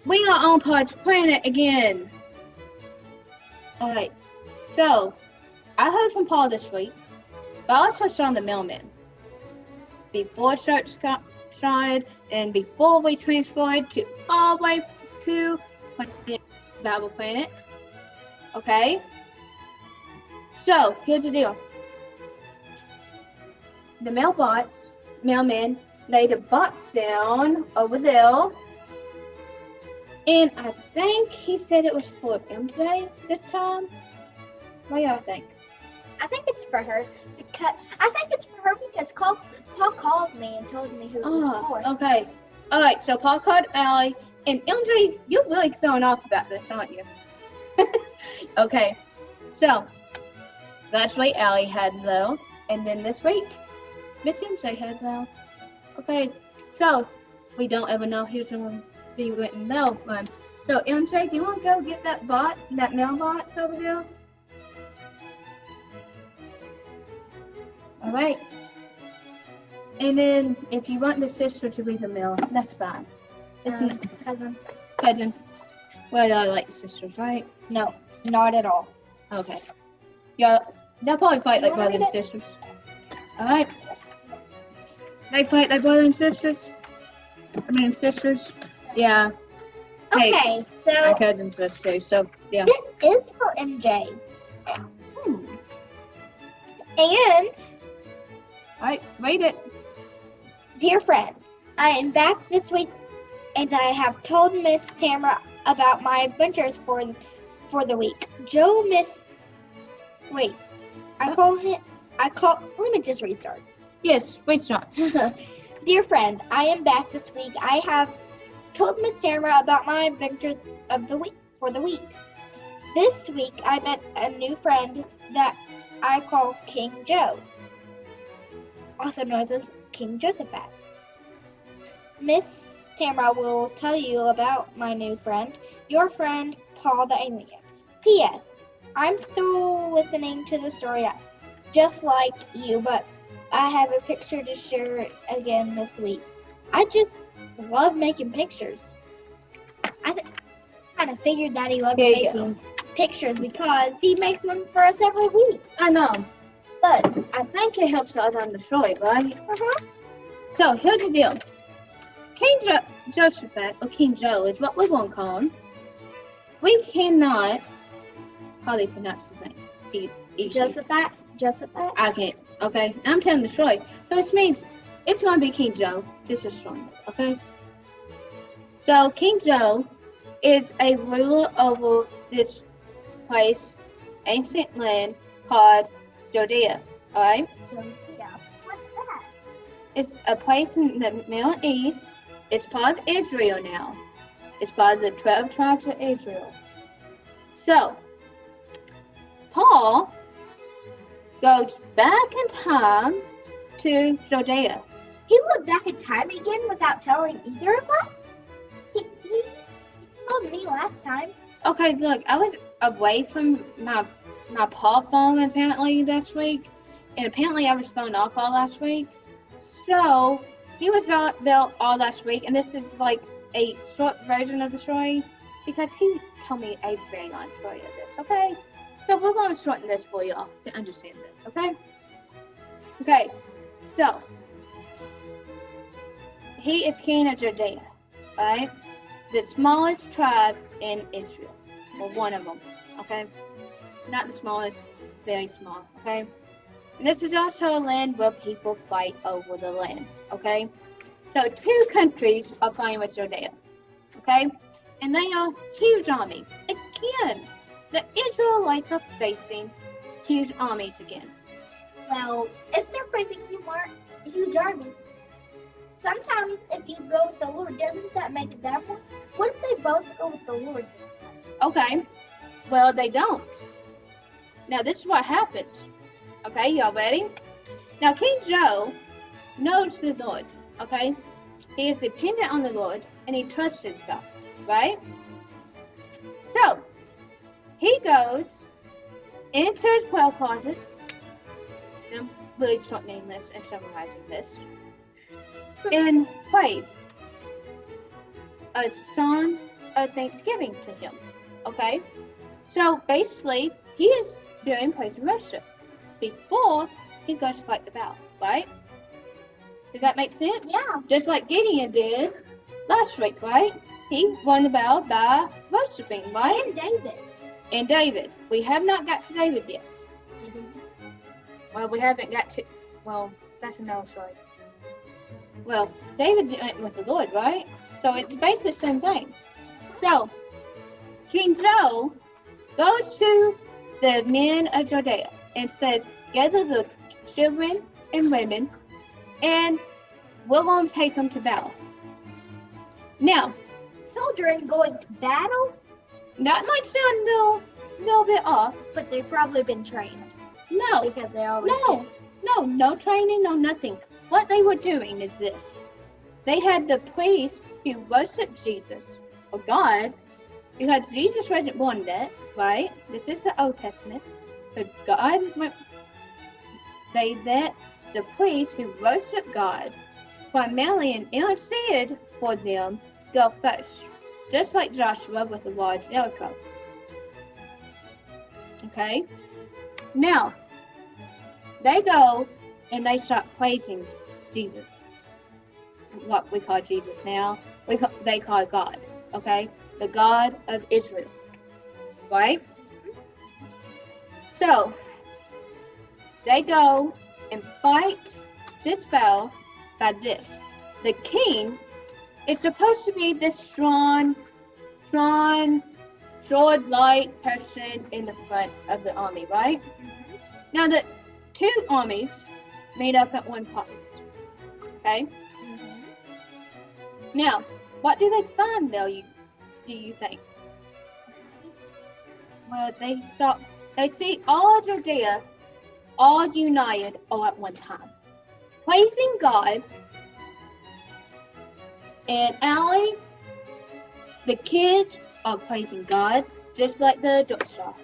We are on Pod's planet again. Alright, so I heard from Paul this week, but I also saw the mailman. Before church started and before we transferred to all the way to Bible Planet. Okay? So, here's the deal. The mailman, laid a box down over there. And I think he said it was for MJ this time. What do y'all think? I think it's for her because Paul called me and told me who it was for. Okay. Alright, so Paul called Allie, and MJ, you're really throwing off about this, aren't you? Okay, so last week Allie had though, and then this week Miss MJ had though. Okay, so we don't ever know who's going to be written though. So MJ, do you want to go get that mailbox over there? Alright. And then if you want the sister to read the mail, that's fine. Cousin. Well, I like sisters, right? No, not at all. Okay. Yeah, they'll probably fight like brothers and sisters. Alright. They fight like brothers and sisters? Sisters? Yeah. Okay, My so cousin's sister, so yeah. this is for MJ. And, Alright, read it. dear friend, I am back this week and I have told Miss Tamara about my adventures for the week. Let me just restart. Yes, restart. Dear friend, I am back this week. I have told Miss Tamara about my adventures for the week. This week I met a new friend that I call King Joe, also known as King Josephat. Miss Tamara will tell you about my new friend, your friend Paul the Alien. P.S. I'm still listening to the story just like you, but I have a picture to share again this week. I just love making pictures. I kind of figured that he loved making pictures because he makes one for us every week. I know, but I think it helps out on the story, right? So here's the deal. King Josephat, or King Joe, is what we're going to call him. We cannot hardly pronounce his name. Josephat? I can't. Okay, I'm telling the story. So it means it's going to be King Joe. This is strong. Okay? So King Joe is a ruler over this place, ancient land called Judea. Alright? Yeah. What's that? It's a place in the Middle East. It's part of Israel now. It's part of the 12 tribes of Israel. So, Paul goes back in time to Judea. He went back in time again without telling either of us? He told me last time. Okay, look, I was away from my Paul phone apparently this week, and apparently I was thrown off all last week. So, he was out there all last week, and this is like a short version of the story, because he told me a very long story of this, okay? So we're going to shorten this for y'all to understand this, okay? Okay, so, he is king of Judea, right? The smallest tribe in Israel, or one of them, okay? Not the smallest, very small, okay? And this is also a land where people fight over the land, okay? So 2 countries are fighting with Judea, okay? And they are huge armies. Again, the Israelites are facing huge armies again. Well, if they're facing huge armies, sometimes if you go with the Lord, doesn't that make them one? What if they both go with the Lord? Okay, well, they don't. Now, this is what happens. Okay, y'all ready? Now, King Joe knows the Lord, okay? He is dependent on the Lord, and he trusts his God, right? So, he goes into his prayer closet. I'm really shortening this and summarizing this. And prays a thanksgiving to him. Okay? So basically, he is doing praise and worship before he goes to fight the battle, right? Does that make sense? Yeah. Just like Gideon did last week, right? He won the battle by worshiping, right? And David. And David. We have not got to David yet. Well, we haven't got to. Well, that's another story. Well, David went with the Lord, right? So it's basically the same thing. So, King Joe goes to the men of Judea and says, gather the children and women, and we're going to take them to battle. Now, Children going to battle, that might sound a little bit off. but they've probably been trained No, because they always no training, no nothing. What they were doing is this. They had the priest who worshiped Jesus, or God, because Jesus wasn't born yet, right? This is the Old Testament. So God, they let the priest who worshiped God, primarily and interceded for them, go first. Just like Joshua with the wall of Jericho. Okay? Now, they go and they start praising Jesus. What we call Jesus now, they call God. Okay? The God of Israel. Right? So, they go and fight this battle by this. The king is supposed to be this strong, sword-like person in the front of the army, right? Mm-hmm. Now, the two armies made up at one place. Okay? Mm-hmm. Now, what do they find, though, do you think? Well, they see all of Judea all united all at one time, praising God. And Allie, the kids are praising God, just like the adults are.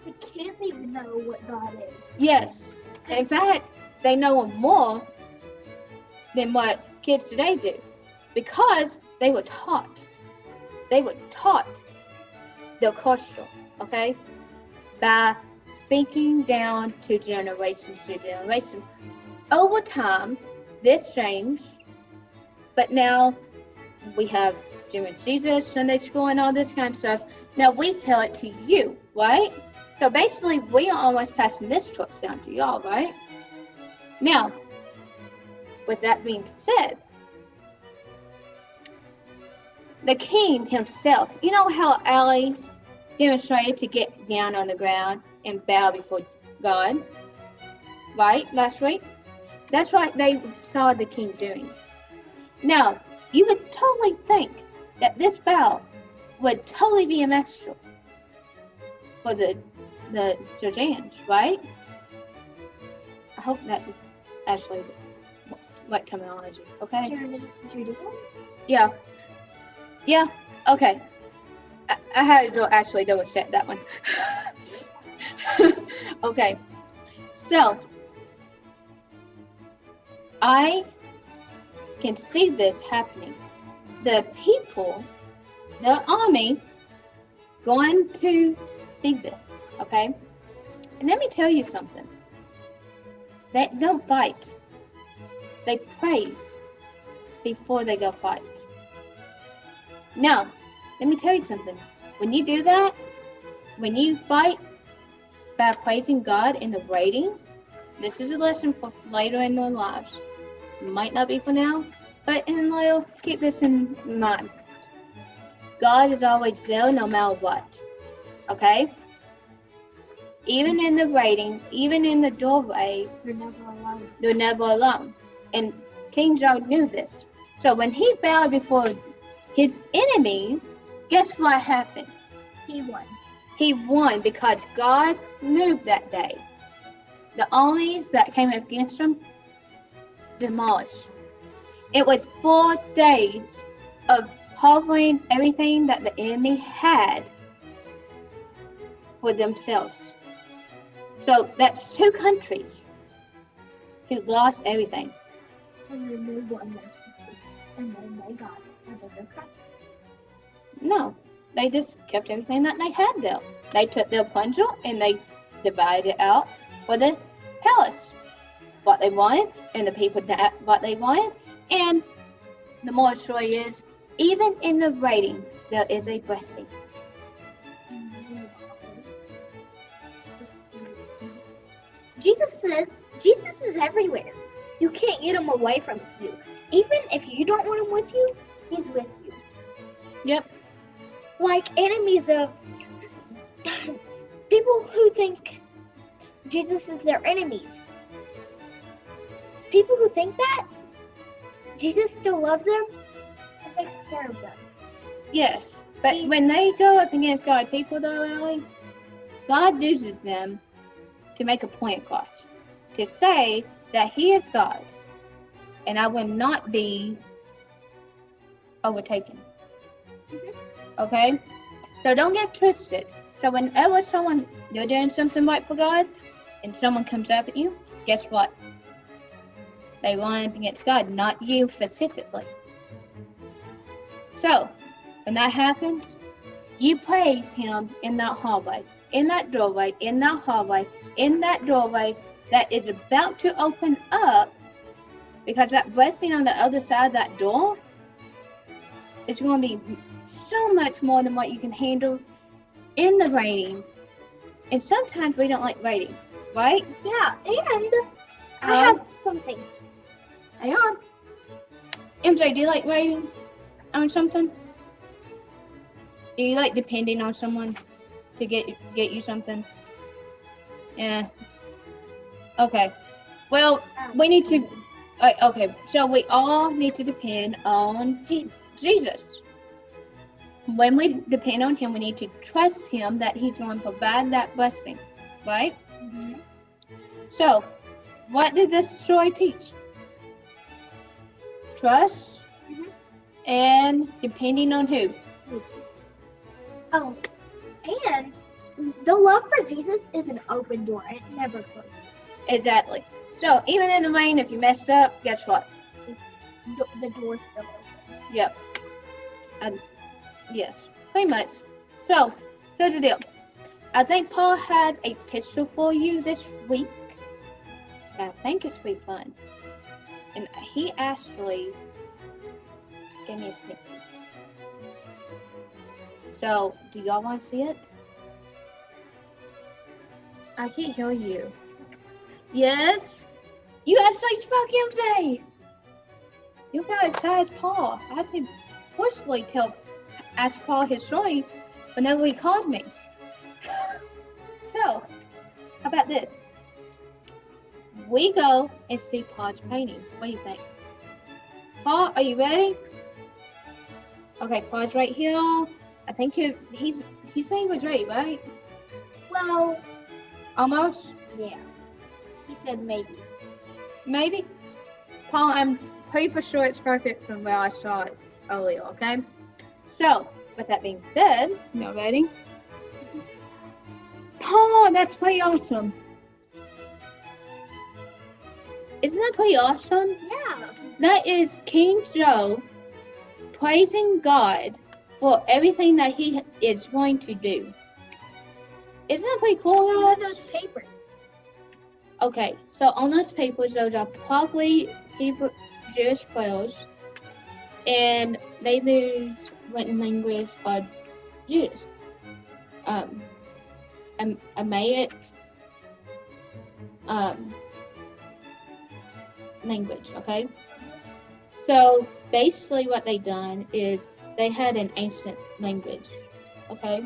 The kids even know what God is. Yes. In fact, they know Him more than what kids today do, because they were taught. They were taught the culture, okay, by speaking down to generations to generation. Over time, this changed, but now we have Jesus, Sunday school, and all this kind of stuff. Now we tell it to you, right? So basically, we are almost passing this torch down to y'all, right? Now, with that being said, the king himself, you know how Allie demonstrated to get down on the ground and bow before God, right, last week? That's what they saw the king doing. Now, you would totally think that this bow would totally be a message for the Judeans, right? I hope that is actually the right terminology, okay? Judean? Yeah. Yeah, okay. I had to actually double check that one. Okay. So, I can see this happening. The people, the army, going to see this, okay? And let me tell you something. They don't fight. They praise before they go fight. Now, let me tell you something. When you do that, when you fight by praising God in the waiting, this is a lesson for later in their lives. Might not be for now, but in later, keep this in mind. God is always there no matter what. Okay? Even in the waiting, even in the doorway, You're never alone. they're never alone. And King Joe knew this. So when he bowed before his enemies, guess what happened? He won. He won because God moved that day. The armies that came against him demolished. It was 4 days of hovering everything that the enemy had for themselves. So that's 2 countries who lost everything. And then they won that. And then they got another country. No, they just kept everything that they had there. They took their plunger and they divided it out for the palace, what they wanted, and the people that what they wanted. And the moral story is, even in the writing, there is a blessing. Jesus is everywhere. You can't get him away from you. Even if you don't want him with you, he's with you. Yep. Like enemies of people who think Jesus is their enemies. People who think that Jesus still loves them and takes care of them. Yes. But when they go up against God people, though, Ellie, God uses them to make a point across, to say that He is God, and I will not be overtaken. Okay? So don't get twisted. So whenever you're doing something right for God, and someone comes up at you, guess what? They line up against God, not you specifically. So, when that happens, you praise Him in that hallway, in that doorway, in that hallway, in that doorway that is about to open up, because that blessing on the other side of that door is going to be so much more than what you can handle in the waiting. And sometimes we don't like waiting, right? Yeah, and I have something. Hang on. MJ, do you like waiting on something? Do you like depending on someone to get you something? Yeah. Okay. Well, we need to. Okay. So we all need to depend on Jesus. When we depend on Him, we need to trust Him that He's going to provide that blessing, right? Mm-hmm. So, what did this story teach? Trust and depending on who? Oh, and the love for Jesus is an open door. It never closes. Exactly. So, even in the rain, if you mess up, guess what? The door's still open. Yep. Yes, pretty much. So, here's the deal. I think Paul has a picture for you this week. I think it's pretty fun. And he actually gave me a sneak peek. So, do y'all want to see it? I can't hear you. Yes? You actually spoke him today. You got as shy as Paul. I had to forcefully ask Paul his story whenever he called me. So, how about this? We go and see Paul's painting. What do you think? Paul, are you ready? Okay, Paul's right here. I think he said he was ready, right? Well, almost. Yeah. He said maybe. Maybe. Paul, I'm pretty for sure it's perfect from where I saw it earlier. Okay. So, with that being said, you ready? Paul, that's pretty awesome. Isn't that pretty awesome? Yeah. That is King Joe praising God for everything that He is going to do. Isn't that pretty cool, guys? Those papers. Okay, so on those papers, those are probably Hebrew Jewish prayers, and they use written language of Jews. Aramaic language, okay? So basically what they done is they had an ancient language, okay?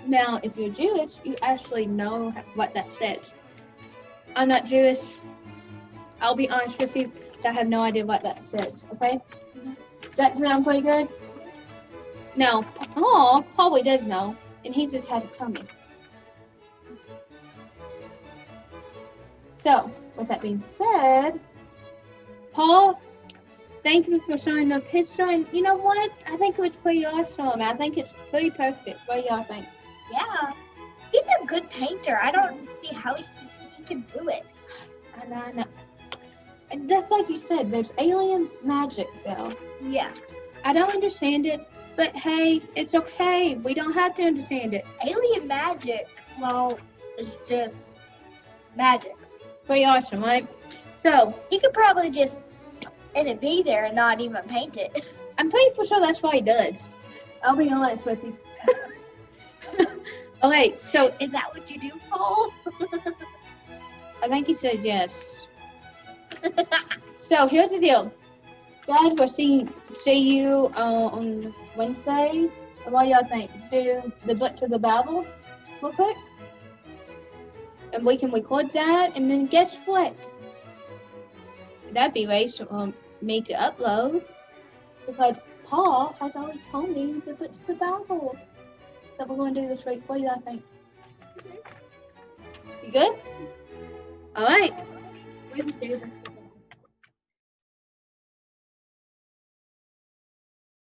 Now, if you're Jewish, you actually know what that says. I'm not Jewish. I'll be honest with you, I have no idea what that says, okay? Does that sound pretty good? Now, Paul probably does know, and he just had it coming. So, with that being said, Paul, thank you for showing the picture, and you know what? I think it was pretty awesome. I think it's pretty perfect. What do y'all think? Yeah. He's a good painter. I don't see how he can do it. I know. And that's like you said, there's alien magic, though. Yeah. I don't understand it, But hey, it's okay. We don't have to understand it. Alien magic, well, it's just magic. Pretty awesome, right? So, He could probably just let it be there and not even paint it. I'm pretty sure that's what he does. I'll be honest with you. Okay, so Is that what you do, Paul? I think he said yes. So here's the deal. Guys, we'll see you on Wednesday. What do y'all think? Do the book to the Bible real quick? And we can record that, and then guess what? That'd be ways to me to upload. Because Paul has already told me the book to the Bible. So we're going to do this right. What do y'all think? You good? Alright. Wednesday,